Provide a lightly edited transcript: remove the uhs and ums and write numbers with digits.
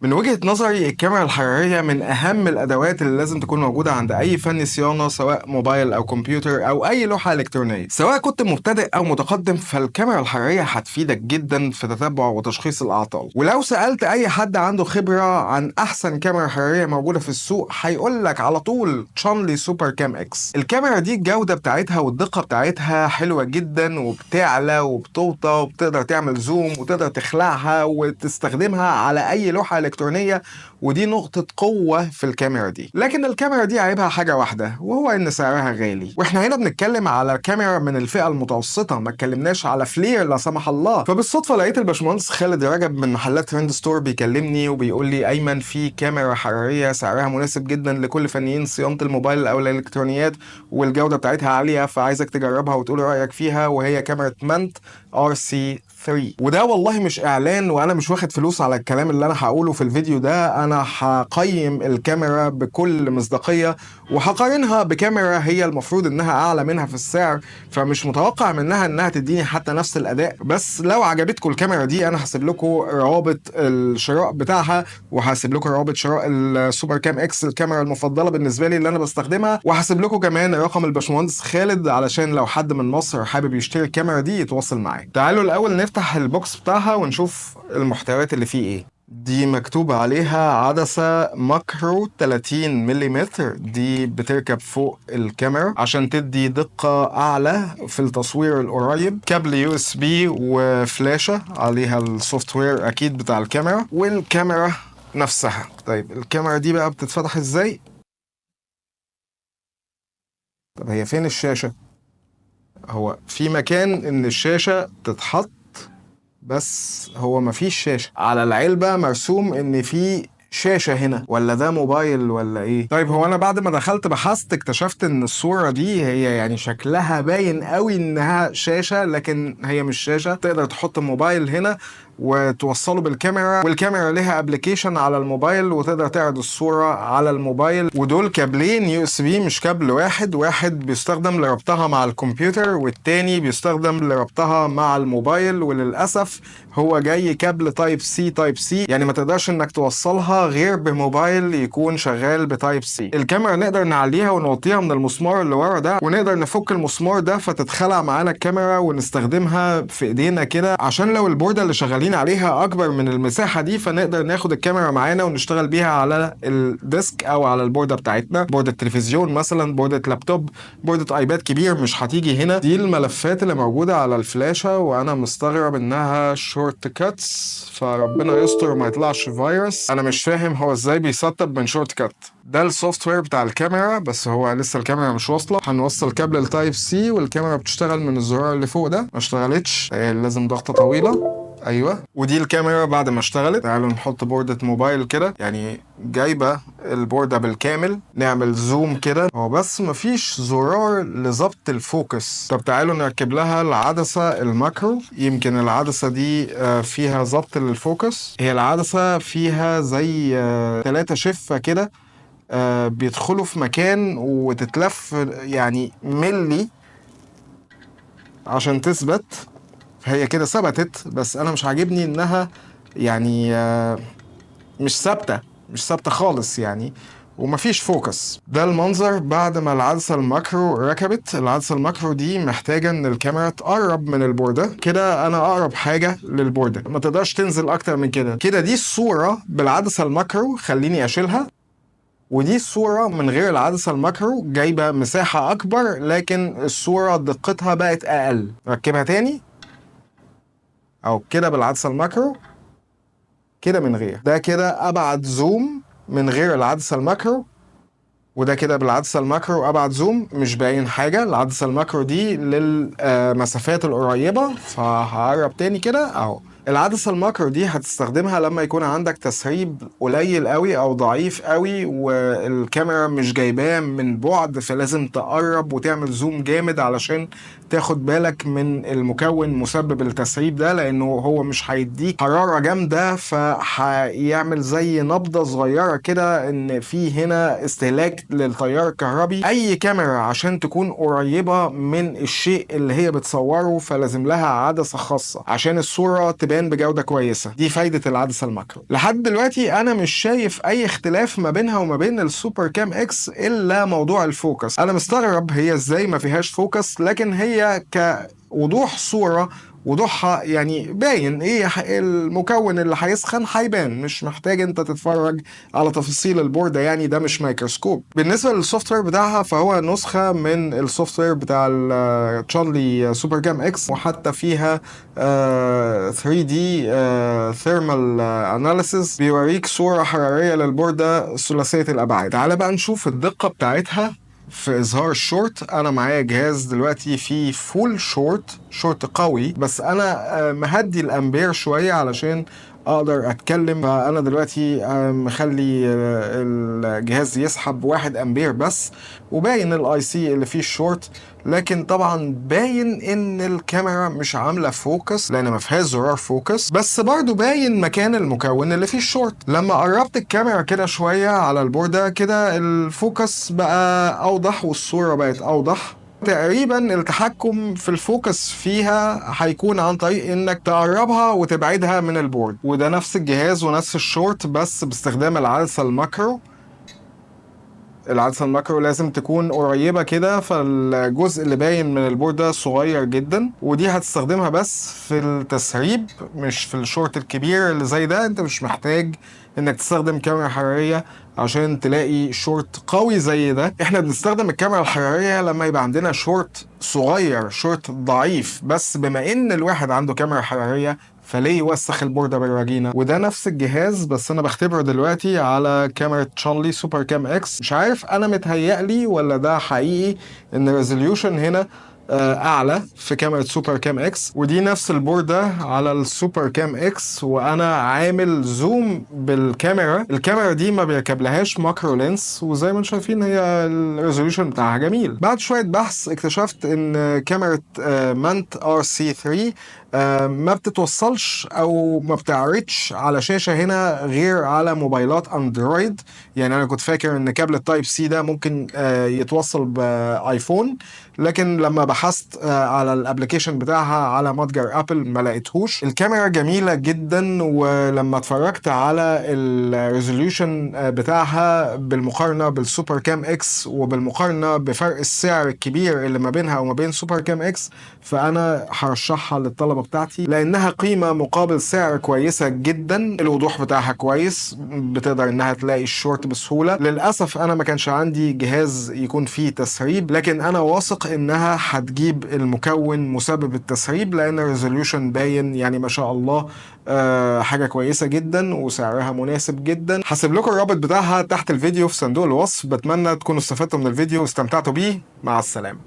من وجهة نظري الكاميرا الحرارية من أهم الأدوات اللي لازم تكون موجودة عند أي فني صيانة، سواء موبايل أو كمبيوتر أو أي لوحة إلكترونية. سواء كنت مبتدئ أو متقدم، فالكاميرا الحرارية هتفيدك جدا في تتبع وتشخيص الأعطال. ولو سألت أي حد عنده خبرة عن أحسن كاميرا حرارية موجودة في السوق، هيقول لك على طول تشانلي سوبر كام إكس. الكاميرا دي الجودة بتاعتها والدقة بتاعتها حلوة جدا، وبتعلى وبتوطى، وبتقدر تعمل زوم وتقدر تخلعها وتستخدمها على أي لوحة إلكترونية. ودي نقطة قوة في الكاميرا دي. لكن الكاميرا دي عيبها حاجة واحدة، وهو إن سعرها غالي. وإحنا هنا بنتكلم على كاميرا من الفئة المتوسطة، ما اتكلمناش على فلير لا سمح الله. فبالصدفة لقيت الباشمهندس خالد رجب من محلات ترند ستور بيكلمني وبيقول لي: أيمن، في كاميرا حرارية سعرها مناسب جدا لكل فنيين صيانة الموبايل أو الإلكترونيات، والجودة بتاعتها عالية، فعايزك تجربها وتقول رأيك فيها. وهي كاميرا مانت RC3. وده والله مش اعلان، وانا مش واخد فلوس على الكلام اللي انا هقوله في الفيديو ده. انا هقيم الكاميرا بكل مصداقية، وهقارنها بكاميرا هي المفروض انها اعلى منها في السعر، فمش متوقع منها انها تديني حتى نفس الاداء. بس لو عجبتكم الكاميرا دي، انا هسيب لكم روابط الشراء بتاعها، وهسيب لكم روابط شراء السوبر كام اكس، الكاميرا المفضلة بالنسبة لي اللي انا بستخدمها. وهسيب لكم كمان رقم الباشمهندس خالد، علشان لو حد من مصر حابب يشتري الكاميرا دي يتواصل معايا. تعالوا الاول نفتح البوكس بتاعها ونشوف المحتويات اللي فيه ايه. دي مكتوب عليها عدسة ماكرو 30 ملم، دي بتركب فوق الكاميرا عشان تدي دقة أعلى في التصوير القريب. كابل USB وفلاشة عليها السوفت وير أكيد بتاع الكاميرا، والكاميرا نفسها. طيب الكاميرا دي بقى بتتفتح ازاي؟ طب هي فين الشاشة؟ هو في مكان إن الشاشة تتحط، بس هو مفيش شاشة. على العلبة مرسوم ان في شاشة هنا، ولا ده موبايل ولا ايه؟ طيب هو انا بعد ما دخلت بحثت اكتشفت ان الصورة دي هي يعني شكلها باين قوي انها شاشة، لكن هي مش شاشة. تقدر تحط الموبايل هنا وتوصله بالكاميرا، والكاميرا ليها ابلكيشن على الموبايل وتقدر تعرض الصورة على الموبايل. ودول كابلين USB، مش كابل واحد. واحد بيستخدم لربطها مع الكمبيوتر، والتاني بيستخدم لربطها مع الموبايل. وللأسف هو جاي كابل تايب سي، يعني ما تقدرش انك توصلها غير بموبايل يكون شغال بتايب سي. الكاميرا نقدر نعليها ونوطيها من المسمار اللي ورا ده، ونقدر نفك المسمار ده فتتخلع معانا الكاميرا ونستخدمها في ايدينا كده، عشان لو البوردة اللي شغالين عليها اكبر من المساحة دي فنقدر ناخد الكاميرا معانا ونشتغل بيها على الديسك او على البوردة بتاعتنا، بوردة تلفزيون مثلا، بوردة لابتوب، بوردة ايباد كبير مش هتيجي هنا. دي الملفات اللي موجودة على الفلاشة، وانا مستغرب انها شورت كاتس، فربنا يستر وما يطلعش فيروس. انا مش فاهم هو ازاي بيسطب من شورت كات. ده السوفت وير بتاع الكاميرا، بس هو لسه الكاميرا مش واصله. هنوصل كابل التايب سي، والكاميرا بتشتغل من الزرار اللي فوق ده. ما اشتغلتش، لازم ضغطه طويله. ايوه، ودي الكاميرا بعد ما اشتغلت. تعالوا نحط بوردة موبايل كده، يعني جايبه البوردة بالكامل. نعمل زوم كده، هو بس مفيش زرار لظبط الفوكس. طب تعالوا نركب لها العدسة الماكرو. يمكن العدسة دي فيها ظبط للفوكس. هي العدسة فيها زي 3 شفة كده، بيدخلوا في مكان وتتلف يعني ملي عشان تثبت. هي كده ثبتت، بس انا مش عاجبني انها يعني مش ثابته خالص يعني، ومفيش فوكس. ده المنظر بعد ما العدسة الماكرو ركبت. العدسة الماكرو دي محتاجة ان الكاميرا تقرب من البوردة كده. انا اقرب حاجة للبوردة، ما تقدرش تنزل اكتر من كده. كده دي الصورة بالعدسة الماكرو، خليني اشيلها. ودي الصورة من غير العدسة الماكرو، جايبة مساحة اكبر، لكن الصورة دقتها بقت اقل. ركبها تاني، او كده بالعدسة الماكرو، كده من غير. ده كده ابعد زوم من غير العدسة الماكرو، وده كده بالعدسة الماكرو ابعد زوم. مش باين حاجة. العدسة الماكرو دي للمسافات القريبة، فهقرب تاني كده اهو. العدسة الماكرو دي هتستخدمها لما يكون عندك تسريب قليل قوي او ضعيف قوي، والكاميرا مش جايباه من بعد، فلازم تقرب وتعمل زوم جامد علشان تاخد بالك من المكون مسبب التسريب ده، لانه هو مش هيديك حرارة جامدة، فهيعمل زي نبضة صغيرة كده ان في هنا استهلاك للتيار الكهربي. اي كاميرا عشان تكون قريبة من الشيء اللي هي بتصوره فلازم لها عدسة خاصة عشان الصورة تبان هيبان بجودة كويسة. دي فايدة العدسة الماكرو. لحد دلوقتي انا مش شايف اي اختلاف ما بينها وما بين السوبر كام اكس الا موضوع الفوكس. انا مستغرب هي ازاي ما فيهاش فوكس، لكن هي كوضوح صورة وضوحها يعني باين ايه المكون اللي هيسخن هيبان، مش محتاج انت تتفرج على تفاصيل البوردة، يعني ده مش مايكروسكوب. بالنسبة للسوفت وير بتاعها فهو نسخة من السوفت وير بتاع التشارلي سوبر كام اكس، وحتى فيها 3D ثيرمال اناليسيس بيوريك صورة حرارية للبوردة ثلاثية الابعاد. تعال بقى نشوف الدقة بتاعتها في اظهار الشورت. انا معايا جهاز دلوقتي فيه فول شورت قوي، بس انا مهدي الامبير شويه علشان اقدر اتكلم. فانا دلوقتي مخلي الجهاز يسحب 1 امبير بس، وباين الاي سي اللي فيه الشورت، لكن طبعا باين ان الكاميرا مش عامله فوكس لان ما فيهاش زرار فوكس، بس برضو باين مكان المكون اللي فيه الشورت. لما قربت الكاميرا كده شويه على البورده كده الفوكس بقى اوضح والصوره بقت اوضح. تقريبا التحكم في الفوكس فيها هيكون عن طريق انك تقربها وتبعدها من البورد، وده نفس الجهاز ونفس الشورت بس باستخدام العدسة الماكرو. العدسة الماكرو لازم تكون قريبة كده، فالجزء اللي باين من البوردة صغير جدا، ودي هتستخدمها بس في التسريب مش في الشورت الكبير اللي زي ده. انت مش محتاج انك تستخدم كاميرا حرارية عشان تلاقي شورت قوي زي ده. احنا بنستخدم الكاميرا الحرارية لما يبقى عندنا شورت صغير، شورت ضعيف، بس بما ان الواحد عنده كاميرا حرارية فليه يوسخ البوردة بالراجينة؟ وده نفس الجهاز بس انا بختبره دلوقتي على كاميرا تشارلي سوبر كام اكس. مش عارف انا متهيألي ولا ده حقيقي ان الريزوليوشن هنا اعلى في كاميرا سوبر كام اكس، ودي نفس البوردة على السوبر كام اكس، وانا عامل زوم بالكاميرا. الكاميرا دي ما بيركبلهاش ماكرو لينس، وزي ما انتم شايفين هي الريزوليوشن بتاعها جميل. بعد شوية بحث اكتشفت ان كاميرا مانت ار سي 3 ما بتتوصلش او ما بتعرضش على شاشة هنا غير على موبايلات اندرويد. يعني انا كنت فاكر ان كابل التايب سي ده ممكن يتوصل بايفون، لكن لما بحثت على الابلكيشن بتاعها على متجر ابل ما لقيتهوش. الكاميرا جميلة جدا، ولما اتفرجت على الريزوليوشن بتاعها بالمقارنة بالسوبر كام اكس وبالمقارنة بفرق السعر الكبير اللي ما بينها وما بين سوبر كام اكس، فانا هرشحها للطلبة بتاعتي لانها قيمة مقابل سعر كويسة جدا. الوضوح بتاعها كويس، بتقدر انها تلاقي الشورت بسهولة. للأسف انا ما كانش عندي جهاز يكون فيه تسريب، لكن انا واثق انها هتجيب المكون مسبب التسريب لان الريزوليوشن باين يعني ما شاء الله. حاجة كويسة جدا وسعرها مناسب جدا. هسيب لكم الرابط بتاعها تحت الفيديو في صندوق الوصف. بتمنى تكونوا استفدتوا من الفيديو واستمتعتوا بيه. مع السلامة.